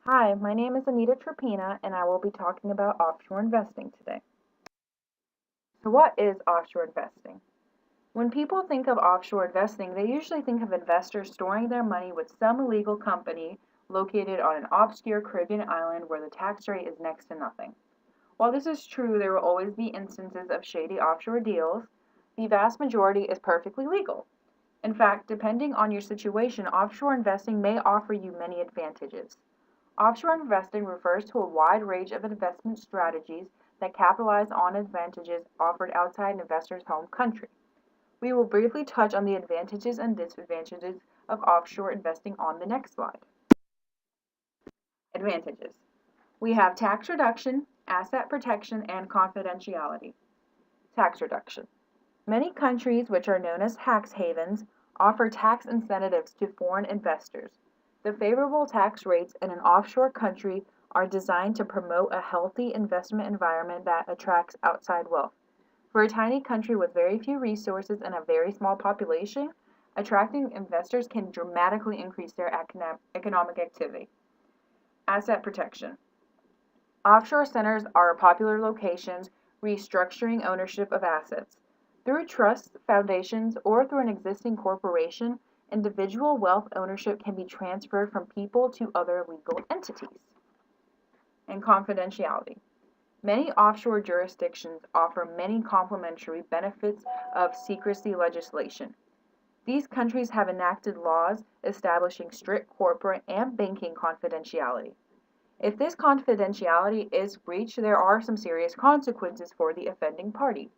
Hi, my name is Anita Trapina, and I will be talking about offshore investing today. So, what is offshore investing? When people think of offshore investing, they usually think of investors storing their money with some illegal company located on an obscure Caribbean island where the tax rate is next to nothing. While this is true, there will always be instances of shady offshore deals. The vast majority is perfectly legal. In fact, depending on your situation, offshore investing may offer you many advantages. Offshore investing refers to a wide range of investment strategies that capitalize on advantages offered outside an investor's home country. We will briefly touch on the advantages and disadvantages of offshore investing on the next slide. Advantages. We have tax reduction, asset protection, and confidentiality. Tax reduction. Many countries, which are known as tax havens, offer tax incentives to foreign investors. The favorable tax rates in an offshore country are designed to promote a healthy investment environment that attracts outside wealth. For a tiny country with very few resources and a very small population, attracting investors can dramatically increase their economic activity. Asset protection. Offshore centers are popular locations restructuring ownership of assets. Through trusts, foundations, or through an existing corporation, individual wealth ownership can be transferred from people to other legal entities. And confidentiality. Many offshore jurisdictions offer many complementary benefits of secrecy legislation. These countries have enacted laws establishing strict corporate and banking confidentiality. If this confidentiality is breached, there are some serious consequences for the offending party.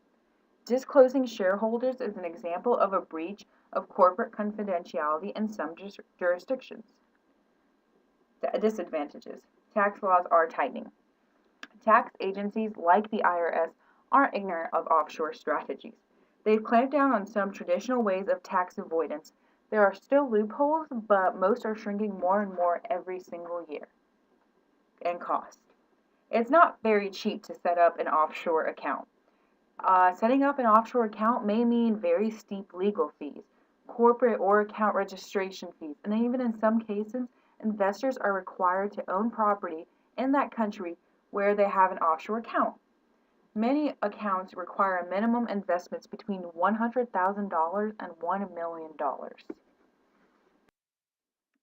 Disclosing shareholders is an example of a breach of corporate confidentiality in some jurisdictions. Disadvantages. Tax laws are tightening. Tax agencies like the IRS aren't ignorant of offshore strategies. They've clamped down on some traditional ways of tax avoidance. There are still loopholes, but most are shrinking more and more every single year. And cost. It's not very cheap to set up an offshore account. Setting up an offshore account may mean very steep legal fees, corporate or account registration fees, and even in some cases, investors are required to own property in that country where they have an offshore account. Many accounts require minimum investments between $100,000 and $1 million.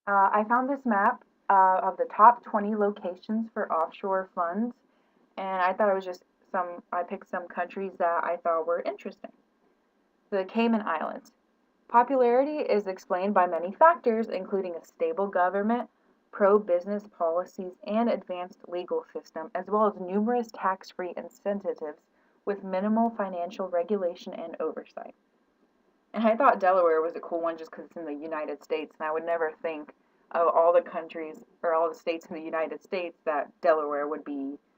I found this map of the top 20 locations for offshore funds, and I thought it was just I picked some countries that I thought were interesting. The Cayman Islands. Popularity is explained by many factors, including a stable government, pro-business policies, and advanced legal system, as well as numerous tax-free incentives with minimal financial regulation and oversight. And I thought Delaware was a cool one just because it's in the United States, and I would never think of all the countries or all the states in the United States that Delaware would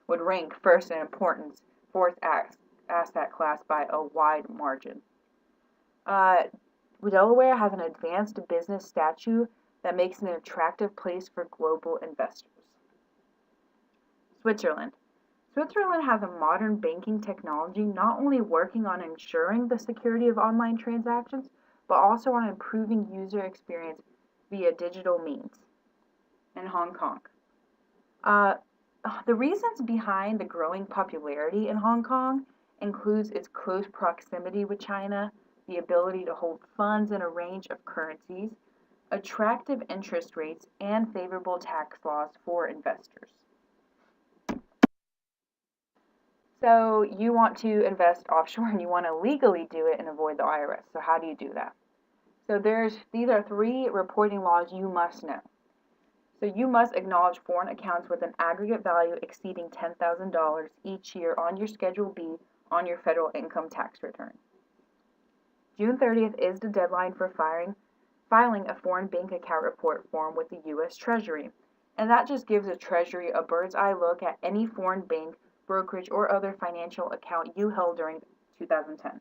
rank first in importance, fourth asset class by a wide margin. Delaware has an advanced business statute that makes it an attractive place for global investors. Switzerland. Switzerland has a modern banking technology not only working on ensuring the security of online transactions, but also on improving user experience via digital means. And Hong Kong. The reasons behind the growing popularity in Hong Kong includes its close proximity with China, the ability to hold funds in a range of currencies, attractive interest rates, and favorable tax laws for investors. So you want to invest offshore and you want to legally do it and avoid the IRS. So how do you do that? So these are 3 reporting laws you must know. So you must acknowledge foreign accounts with an aggregate value exceeding $10,000 each year on your Schedule B on your federal income tax return. June 30th is the deadline for filing a foreign bank account report form with the U.S. Treasury, and that just gives the Treasury a bird's eye look at any foreign bank, brokerage, or other financial account you held during 2010.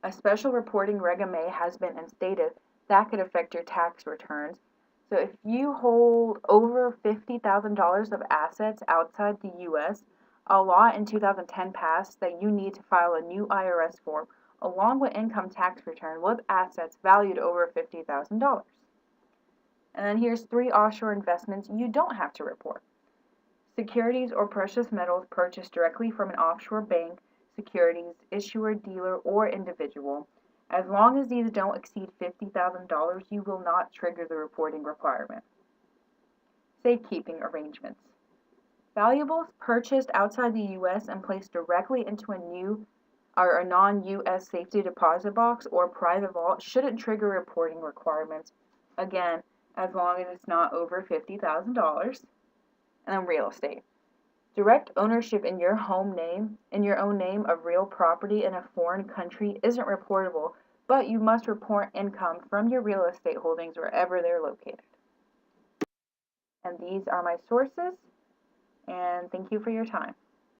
A special reporting resume has been instated that could affect your tax returns. So if you hold over $50,000 of assets outside the U.S., a law in 2010 passed that you need to file a new IRS form along with income tax return with assets valued over $50,000. And then here's 3 offshore investments you don't have to report. Securities or precious metals purchased directly from an offshore bank, securities, issuer, dealer, or individual. As long as these don't exceed $50,000, you will not trigger the reporting requirement. Safekeeping arrangements. Valuables purchased outside the U.S. and placed directly into a non-U.S. safety deposit box or private vault shouldn't trigger reporting requirements. Again, as long as it's not over $50,000. And then real estate. Direct ownership in your own name of real property in a foreign country isn't reportable, but you must report income from your real estate holdings wherever they're located. And these are my sources, and thank you for your time.